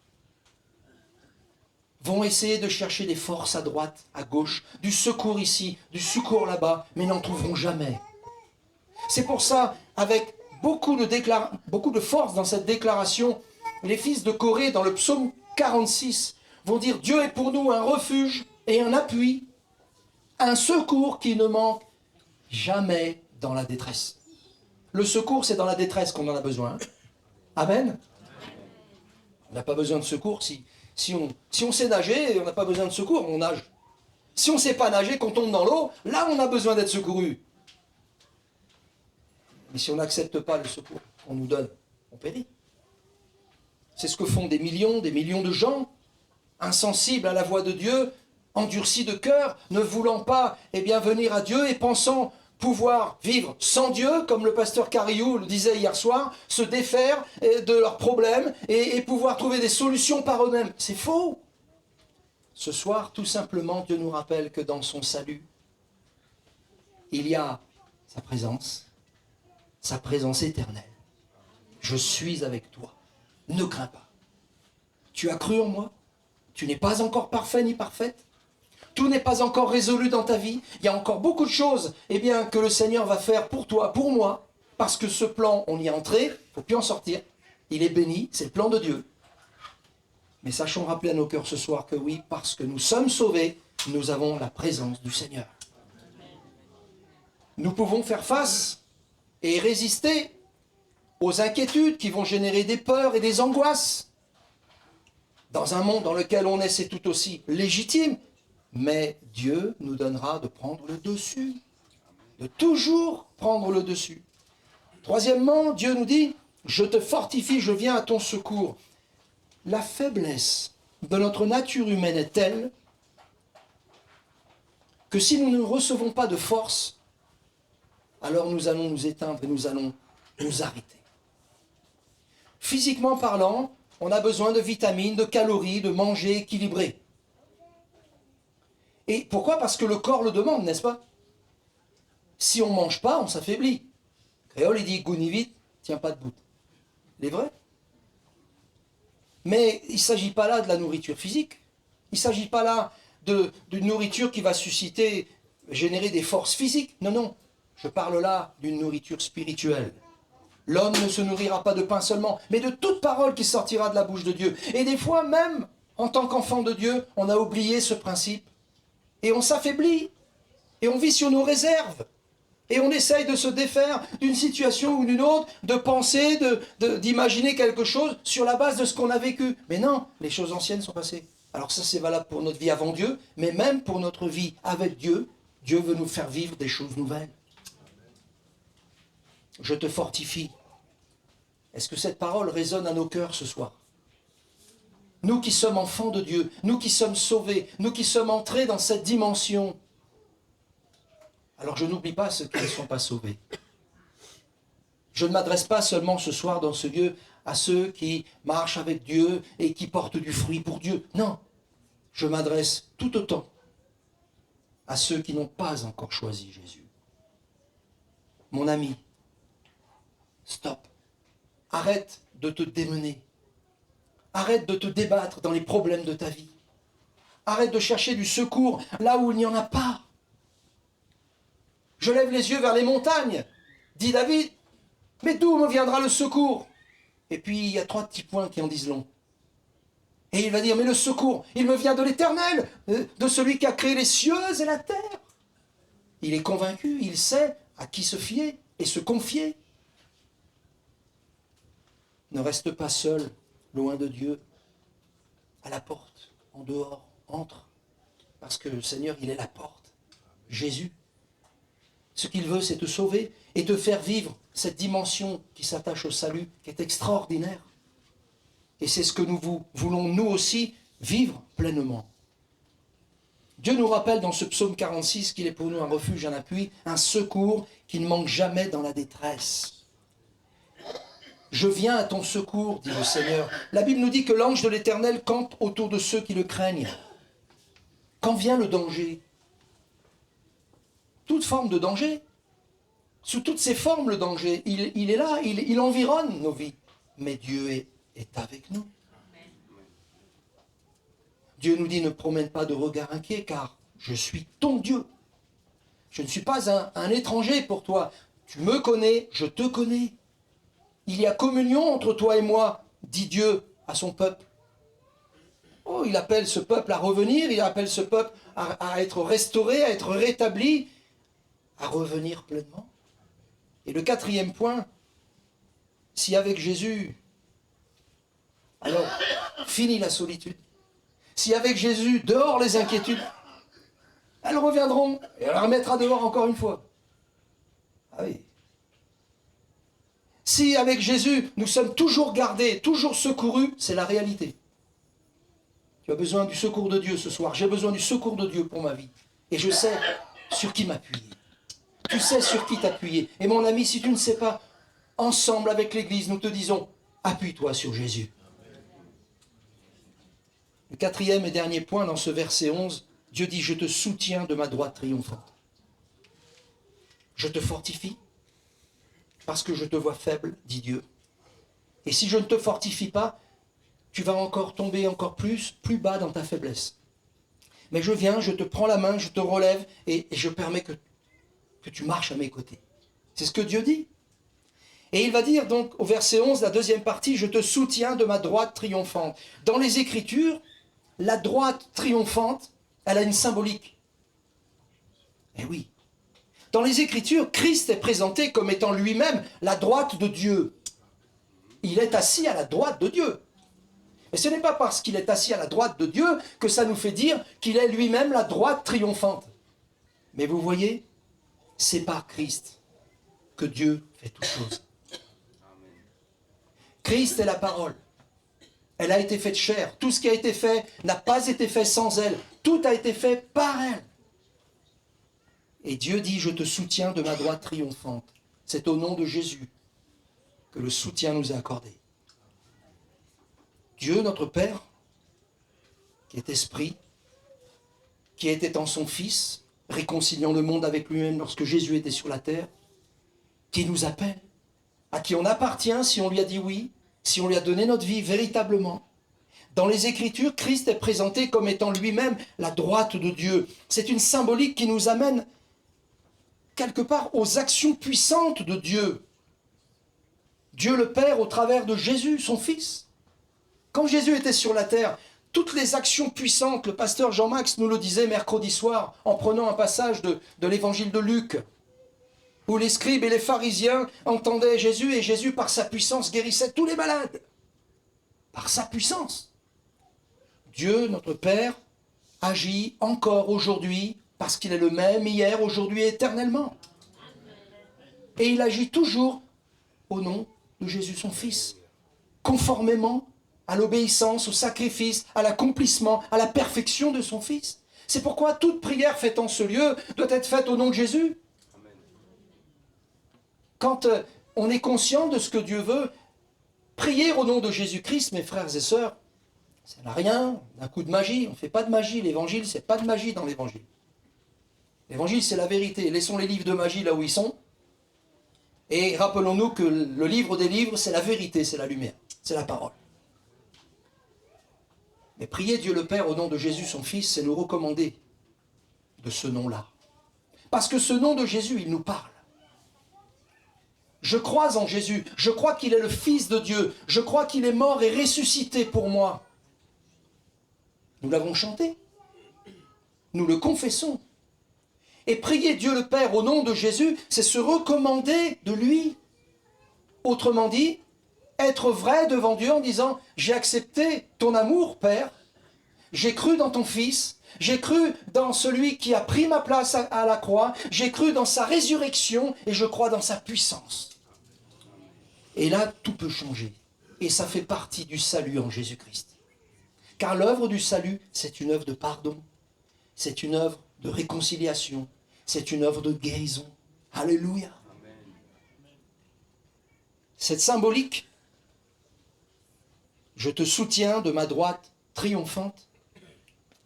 vont essayer de chercher des forces à droite, à gauche, du secours ici, du secours là-bas, mais n'en trouveront jamais. C'est pour ça, avec beaucoup de force dans cette déclaration, les fils de Corée, dans le psaume 46, vont dire « Dieu est pour nous un refuge et un appui, un secours qui ne manque jamais dans la détresse. » Le secours, c'est dans la détresse qu'on en a besoin. Amen. On n'a pas besoin de secours si on sait nager, on n'a pas besoin de secours, on nage. Si on ne sait pas nager, qu'on tombe dans l'eau, là on a besoin d'être secouru. Mais si on n'accepte pas le secours qu'on nous donne, on périt. C'est ce que font des millions de gens, insensibles à la voix de Dieu, endurcis de cœur, ne voulant pas venir à Dieu et pensant pouvoir vivre sans Dieu, comme le pasteur Cariou le disait hier soir, se défaire de leurs problèmes et pouvoir trouver des solutions par eux-mêmes. C'est faux. Ce soir, tout simplement, Dieu nous rappelle que dans son salut, il y a sa présence éternelle. Je suis avec toi. Ne crains pas. Tu as cru en moi. Tu n'es pas encore parfait ni parfaite. Tout n'est pas encore résolu dans ta vie. Il y a encore beaucoup de choses que le Seigneur va faire pour toi, pour moi, parce que ce plan, on y est entré, il ne faut plus en sortir. Il est béni, c'est le plan de Dieu. Mais sachons rappeler à nos cœurs ce soir que oui, parce que nous sommes sauvés, nous avons la présence du Seigneur. Nous pouvons faire face et résister aux inquiétudes qui vont générer des peurs et des angoisses. Dans un monde dans lequel on est, c'est tout aussi légitime. Mais Dieu nous donnera de prendre le dessus, de toujours prendre le dessus. Troisièmement, Dieu nous dit, je te fortifie, je viens à ton secours. La faiblesse de notre nature humaine est telle que si nous ne recevons pas de force, alors nous allons nous éteindre et nous allons nous arrêter. Physiquement parlant, on a besoin de vitamines, de calories, de manger équilibré. Et pourquoi? Parce que le corps le demande, n'est-ce pas? Si on ne mange pas, on s'affaiblit. Créole, il dit, gouni vite, tiens pas debout. Il est vrai. Mais il ne s'agit pas là de la nourriture physique. Il ne s'agit pas là d'une nourriture qui va susciter, générer des forces physiques. Non, non. Je parle là d'une nourriture spirituelle. L'homme ne se nourrira pas de pain seulement, mais de toute parole qui sortira de la bouche de Dieu. Et des fois, même en tant qu'enfant de Dieu, on a oublié ce principe. Et on s'affaiblit, et on vit sur nos réserves, et on essaye de se défaire d'une situation ou d'une autre, de penser, d'imaginer quelque chose sur la base de ce qu'on a vécu. Mais non, les choses anciennes sont passées. Alors ça, c'est valable pour notre vie avant Dieu, mais même pour notre vie avec Dieu, Dieu veut nous faire vivre des choses nouvelles. Je te fortifie. Est-ce que cette parole résonne à nos cœurs ce soir? Nous qui sommes enfants de Dieu, nous qui sommes sauvés, nous qui sommes entrés dans cette dimension Alors je n'oublie pas ceux qui ne sont pas sauvés. Je ne m'adresse pas seulement ce soir dans ce lieu à ceux qui marchent avec Dieu et qui portent du fruit pour Dieu. Non, je m'adresse tout autant à ceux qui n'ont pas encore choisi Jésus. Mon ami, stop. Arrête de te démener. Arrête de te débattre dans les problèmes de ta vie. Arrête de chercher du secours là où il n'y en a pas. Je lève les yeux vers les montagnes, dit David. Mais d'où me viendra le secours? Et puis il y a 3 petits points qui en disent long. Et il va dire, mais le secours, il me vient de l'Éternel, de celui qui a créé les cieux et la terre. Il est convaincu, il sait à qui se fier et se confier. Ne reste pas seul, loin de Dieu, à la porte, en dehors, entre. Parce que le Seigneur, il est la porte. Jésus. Ce qu'il veut, c'est te sauver et te faire vivre cette dimension qui s'attache au salut, qui est extraordinaire. Et c'est ce que nous voulons, nous aussi, vivre pleinement. Dieu nous rappelle dans ce psaume 46 qu'il est pour nous un refuge, un appui, un secours qui ne manque jamais dans la détresse. Je viens à ton secours, dit le Seigneur. La Bible nous dit que l'ange de l'Éternel campe autour de ceux qui le craignent. Quand vient le danger, toute forme de danger, sous toutes ses formes le danger, il est là, il environne nos vies. Mais Dieu est avec nous. Dieu nous dit, ne promène pas de regard inquiet, car je suis ton Dieu. Je ne suis pas un étranger pour toi. Tu me connais, je te connais. Il y a communion entre toi et moi, dit Dieu à son peuple. Oh, il appelle ce peuple à revenir, il appelle ce peuple à être restauré, à être rétabli, à revenir pleinement. Et le 4e point, si avec Jésus, alors fini la solitude. Si avec Jésus, dehors les inquiétudes, elles reviendront et elle remettra dehors encore une fois. Ah oui. Si avec Jésus, nous sommes toujours gardés, toujours secourus, c'est la réalité. Tu as besoin du secours de Dieu ce soir. J'ai besoin du secours de Dieu pour ma vie. Et je sais sur qui m'appuyer. Tu sais sur qui t'appuyer. Et mon ami, si tu ne sais pas, ensemble avec l'Église, nous te disons, appuie-toi sur Jésus. Le 4e et dernier point dans ce verset 11, Dieu dit, je te soutiens de ma droite triomphante. Je te fortifie parce que je te vois faible, dit Dieu. Et si je ne te fortifie pas, tu vas encore tomber encore plus bas dans ta faiblesse. Mais je viens, je te prends la main, je te relève et je permets que tu marches à mes côtés. C'est ce que Dieu dit. Et il va dire donc au verset 11, la 2e partie, je te soutiens de ma droite triomphante. Dans les Écritures, la droite triomphante, elle a une symbolique. Eh oui. Dans les Écritures, Christ est présenté comme étant lui-même la droite de Dieu. Il est assis à la droite de Dieu. Et ce n'est pas parce qu'il est assis à la droite de Dieu que ça nous fait dire qu'il est lui-même la droite triomphante. Mais vous voyez, c'est par Christ que Dieu fait toutes choses. Christ est la parole. Elle a été faite chair. Tout ce qui a été fait n'a pas été fait sans elle. Tout a été fait par elle. Et Dieu dit, je te soutiens de ma droite triomphante. C'est au nom de Jésus que le soutien nous est accordé. Dieu, notre Père, qui est esprit, qui était en son Fils, réconciliant le monde avec lui-même lorsque Jésus était sur la terre, qui nous appelle, à qui on appartient si on lui a dit oui, si on lui a donné notre vie véritablement. Dans les Écritures, Christ est présenté comme étant lui-même la droite de Dieu. C'est une symbolique qui nous amène quelque part aux actions puissantes de Dieu. Dieu le Père au travers de Jésus, son Fils. Quand Jésus était sur la terre, toutes les actions puissantes, le pasteur Jean-Max nous le disait mercredi soir, en prenant un passage de l'évangile de Luc, où les scribes et les pharisiens entendaient Jésus, et Jésus, par sa puissance, guérissait tous les malades. Par sa puissance. Dieu, notre Père, agit encore aujourd'hui, parce qu'il est le même hier, aujourd'hui et éternellement. Et il agit toujours au nom de Jésus, son Fils, conformément à l'obéissance, au sacrifice, à l'accomplissement, à la perfection de son Fils. C'est pourquoi toute prière faite en ce lieu doit être faite au nom de Jésus. quand on est conscient de ce que Dieu veut, prier au nom de Jésus-Christ, mes frères et sœurs, ça n'a rien d'un coup de magie. On ne fait pas de magie. L'évangile, c'est pas de magie dans l'évangile. L'évangile, c'est la vérité. Laissons les livres de magie là où ils sont. Et rappelons-nous que le livre des livres, c'est la vérité, c'est la lumière, c'est la parole. Mais prier Dieu le Père au nom de Jésus, son Fils, c'est nous recommander de ce nom-là. Parce que ce nom de Jésus, il nous parle. Je crois en Jésus, je crois qu'il est le Fils de Dieu, je crois qu'il est mort et ressuscité pour moi. Nous l'avons chanté, nous le confessons. Et prier Dieu le Père au nom de Jésus, c'est se recommander de lui. Autrement dit, être vrai devant Dieu en disant « J'ai accepté ton amour, Père, j'ai cru dans ton Fils, j'ai cru dans celui qui a pris ma place à la croix, j'ai cru dans sa résurrection et je crois dans sa puissance. » Et là, tout peut changer. Et ça fait partie du salut en Jésus-Christ. Car l'œuvre du salut, c'est une œuvre de pardon, c'est une œuvre de réconciliation, c'est une œuvre de guérison. Alléluia. Cette symbolique, je te soutiens de ma droite triomphante.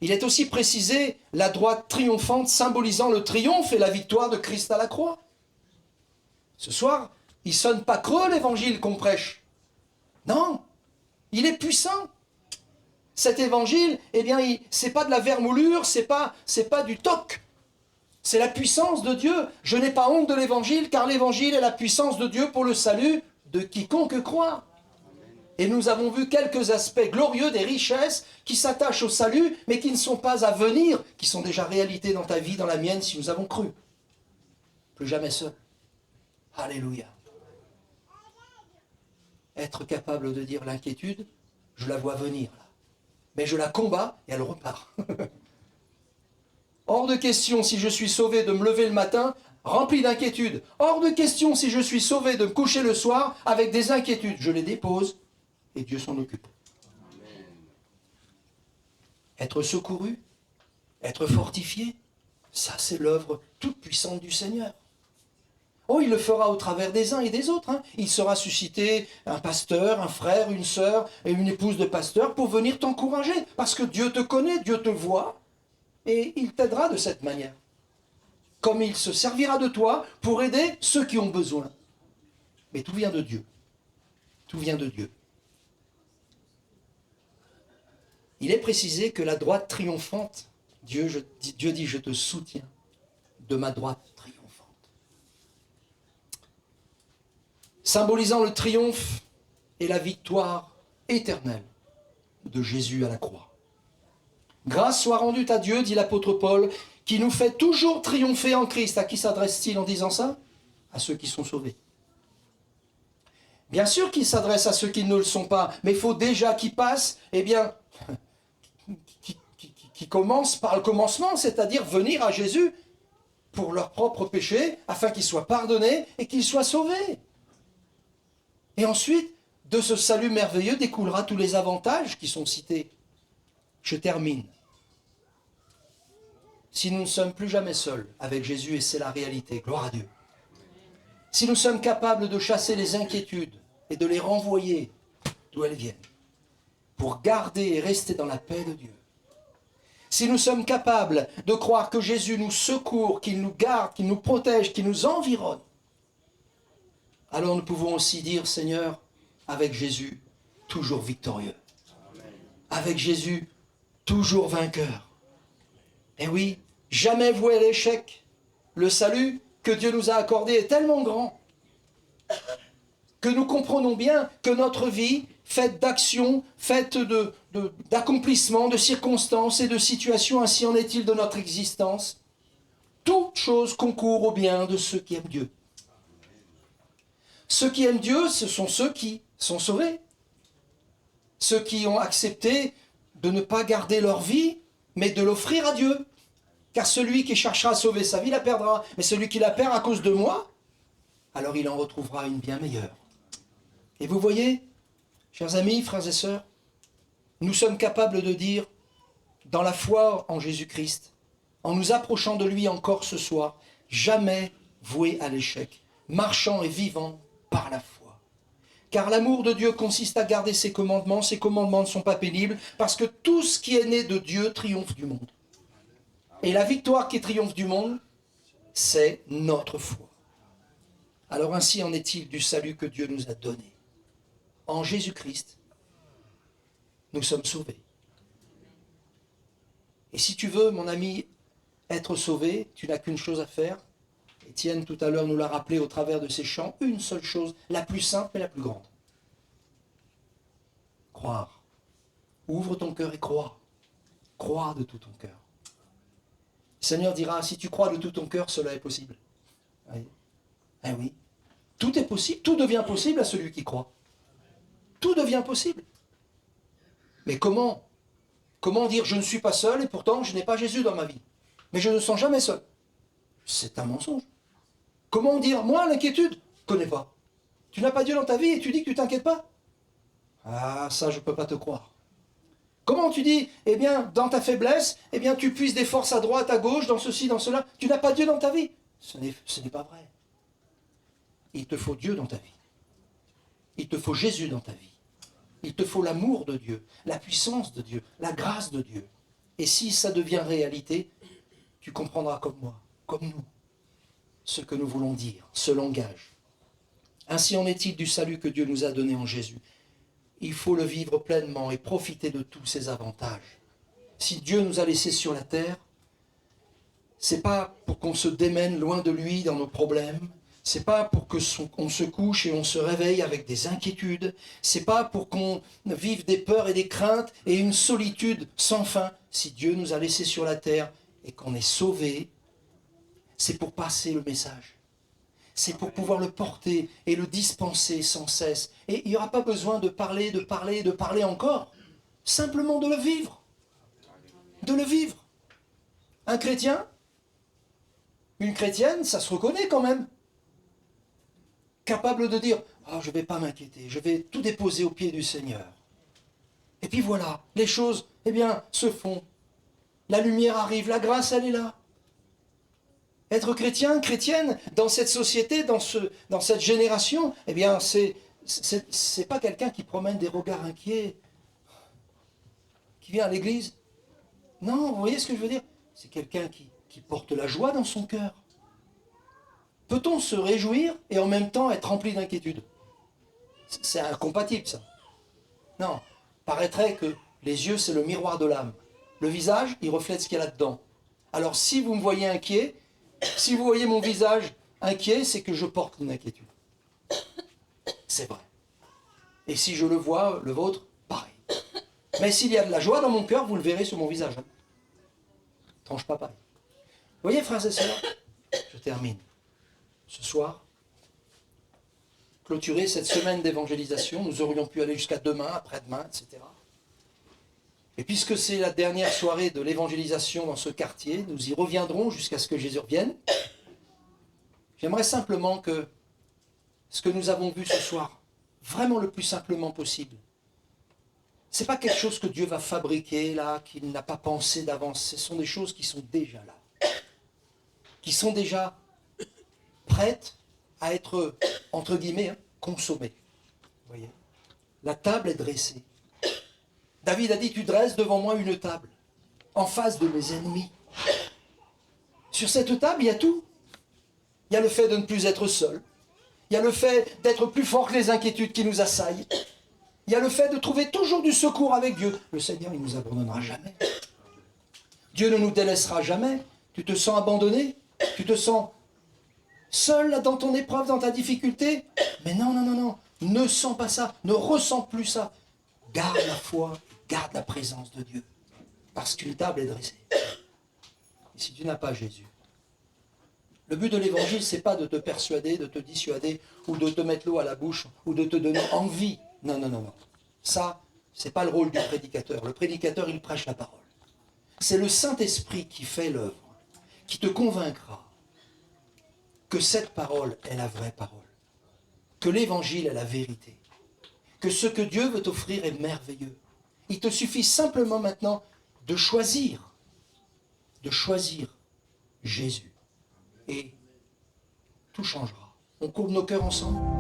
Il est aussi précisé la droite triomphante symbolisant le triomphe et la victoire de Christ à la croix. Ce soir, il ne sonne pas creux l'évangile qu'on prêche. Non, il est puissant. Cet évangile, eh bien, c'est pas de la vermoulure, c'est pas du toc. C'est la puissance de Dieu. Je n'ai pas honte de l'évangile, car l'évangile est la puissance de Dieu pour le salut de quiconque croit. Et nous avons vu quelques aspects glorieux des richesses qui s'attachent au salut, mais qui ne sont pas à venir, qui sont déjà réalité dans ta vie, dans la mienne, si nous avons cru. Plus jamais seul. Alléluia. Être capable de dire l'inquiétude, je la vois venir là. Mais je la combats et elle repart. Hors de question, si je suis sauvé, de me lever le matin rempli d'inquiétudes. Hors de question, si je suis sauvé, de me coucher le soir avec des inquiétudes. Je les dépose et Dieu s'en occupe. Amen. Être secouru, être fortifié, ça c'est l'œuvre toute puissante du Seigneur. Oh, il le fera au travers des uns et des autres. Hein. Il sera suscité un pasteur, un frère, une sœur et une épouse de pasteur pour venir t'encourager. Parce que Dieu te connaît, Dieu te voit et il t'aidera de cette manière. Comme il se servira de toi pour aider ceux qui ont besoin. Mais tout vient de Dieu. Tout vient de Dieu. Il est précisé que la droite triomphante, Dieu dit, je te soutiens de ma droite triomphante. Symbolisant le triomphe et la victoire éternelle de Jésus à la croix. Grâce soit rendue à Dieu, dit l'apôtre Paul, qui nous fait toujours triompher en Christ. À qui s'adresse-t-il en disant ça? À ceux qui sont sauvés. Bien sûr qu'il s'adresse à ceux qui ne le sont pas, mais il faut déjà qu'ils passent, eh bien, qui commencent par le commencement, c'est-à-dire venir à Jésus pour leurs propres péchés, afin qu'ils soient pardonnés et qu'ils soient sauvés. Et ensuite, de ce salut merveilleux découlera tous les avantages qui sont cités. Je termine. Si nous ne sommes plus jamais seuls avec Jésus, et c'est la réalité, gloire à Dieu. Si nous sommes capables de chasser les inquiétudes et de les renvoyer d'où elles viennent, pour garder et rester dans la paix de Dieu. Si nous sommes capables de croire que Jésus nous secourt, qu'il nous garde, qu'il nous protège, qu'il nous environne, alors nous pouvons aussi dire, Seigneur, avec Jésus, toujours victorieux. Avec Jésus, toujours vainqueur. Et oui, jamais voué à l'échec. Le salut que Dieu nous a accordé est tellement grand que nous comprenons bien que notre vie, faite d'actions, faite d'accomplissements, de circonstances et de situations, ainsi en est-il de notre existence, toute chose concourt au bien de ceux qui aiment Dieu. Ceux qui aiment Dieu, ce sont ceux qui sont sauvés. Ceux qui ont accepté de ne pas garder leur vie, mais de l'offrir à Dieu. Car celui qui cherchera à sauver sa vie la perdra. Mais celui qui la perd à cause de moi, alors il en retrouvera une bien meilleure. Et vous voyez, chers amis, frères et sœurs, nous sommes capables de dire, dans la foi en Jésus-Christ, en nous approchant de lui encore ce soir, jamais voué à l'échec. marchant et vivant par la foi. Car l'amour de Dieu consiste à garder ses commandements. Ses commandements ne sont pas pénibles, parce que tout ce qui est né de Dieu triomphe du monde. Et la victoire qui triomphe du monde, c'est notre foi. Alors ainsi en est-il du salut que Dieu nous a donné. En Jésus-Christ, nous sommes sauvés. Et si tu veux, mon ami, être sauvé, tu n'as qu'une chose à faire. Étienne, tout à l'heure, nous l'a rappelé au travers de ces chants, une seule chose, la plus simple et la plus grande. Croire. Ouvre ton cœur et crois. Crois de tout ton cœur. Le Seigneur dira, si tu crois de tout ton cœur, cela est possible. Oui. Eh oui. Tout est possible, tout devient possible à celui qui croit. Tout devient possible. Mais comment? Comment dire je ne suis pas seul et pourtant je n'ai pas Jésus dans ma vie? Mais je ne me sens jamais seul. C'est un mensonge. Comment dire moi l'inquiétude? Je ne connais pas. Tu n'as pas Dieu dans ta vie et tu dis que tu ne t'inquiètes pas? Ah, ça je ne peux pas te croire. Comment tu dis, eh bien, dans ta faiblesse, eh bien, tu puisses des forces à droite, à gauche, dans ceci, dans cela. Tu n'as pas Dieu dans ta vie. Ce n'est pas vrai. Il te faut Dieu dans ta vie. Il te faut Jésus dans ta vie. Il te faut l'amour de Dieu, la puissance de Dieu, la grâce de Dieu. Et si ça devient réalité, tu comprendras comme moi, comme nous, ce que nous voulons dire, ce langage. Ainsi en est-il du salut que Dieu nous a donné en Jésus. Il faut le vivre pleinement et profiter de tous ses avantages. Si Dieu nous a laissés sur la terre, c'est pas pour qu'on se démène loin de lui dans nos problèmes. C'est pas pour qu'on se couche et on se réveille avec des inquiétudes. C'est pas pour qu'on vive des peurs et des craintes et une solitude sans fin. Si Dieu nous a laissés sur la terre et qu'on est sauvés, c'est pour passer le message. C'est pour pouvoir le porter et le dispenser sans cesse. Et il n'y aura pas besoin de parler, de parler, de parler encore. Simplement de le vivre. De le vivre. Un chrétien, une chrétienne, ça se reconnaît quand même. Capable de dire « Oh, je ne vais pas m'inquiéter, je vais tout déposer au pied du Seigneur. » Et puis voilà, les choses, eh bien, se font. La lumière arrive, la grâce, elle est là. Être chrétien, chrétienne, dans cette société, dans cette génération, eh bien, c'est pas quelqu'un qui promène des regards inquiets, qui vient à l'église. Non, vous voyez ce que je veux dire? C'est quelqu'un qui porte la joie dans son cœur. Peut-on se réjouir et en même temps être rempli d'inquiétude? C'est incompatible, ça. Non, paraîtrait que les yeux, c'est le miroir de l'âme. Le visage, il reflète ce qu'il y a là-dedans. Alors, si vous me voyez inquiet, si vous voyez mon visage inquiet, c'est que je porte une inquiétude. C'est vrai. Et si je le vois, le vôtre, pareil. Mais s'il y a de la joie dans mon cœur, vous le verrez sur mon visage. Tranche pas pareil. Vous voyez, frères et sœurs, je termine. Ce soir, clôturer cette semaine d'évangélisation, nous aurions pu aller jusqu'à demain, après-demain, etc. Et puisque c'est la dernière soirée de l'évangélisation dans ce quartier, nous y reviendrons jusqu'à ce que Jésus revienne. J'aimerais simplement que ce que nous avons vu ce soir, vraiment le plus simplement possible, ce n'est pas quelque chose que Dieu va fabriquer là, qu'il n'a pas pensé d'avance. Ce sont des choses qui sont déjà là, qui sont déjà prêtes à être, entre guillemets, consommées. Vous voyez, la table est dressée. David a dit, tu dresses devant moi une table, en face de mes ennemis. Sur cette table, il y a tout. Il y a le fait de ne plus être seul. Il y a le fait d'être plus fort que les inquiétudes qui nous assaillent. Il y a le fait de trouver toujours du secours avec Dieu. Le Seigneur, il ne nous abandonnera jamais. Dieu ne nous délaissera jamais. Tu te sens abandonné? Tu te sens seul là, dans ton épreuve, dans ta difficulté? Mais non, non, non, non. Ne sens pas ça. Ne ressens plus ça. Garde la foi. Garde la présence de Dieu. Parce qu'une table est dressée. Et si tu n'as pas Jésus, le but de l'évangile, ce n'est pas de te persuader, de te dissuader, ou de te mettre l'eau à la bouche, ou de te donner envie. Non, non, non, non. Ça, ce n'est pas le rôle du prédicateur. Le prédicateur, il prêche la parole. C'est le Saint-Esprit qui fait l'œuvre, qui te convaincra que cette parole est la vraie parole, que l'évangile est la vérité, que ce que Dieu veut t'offrir est merveilleux. Il te suffit simplement maintenant de choisir Jésus. Et tout changera. On courbe nos cœurs ensemble.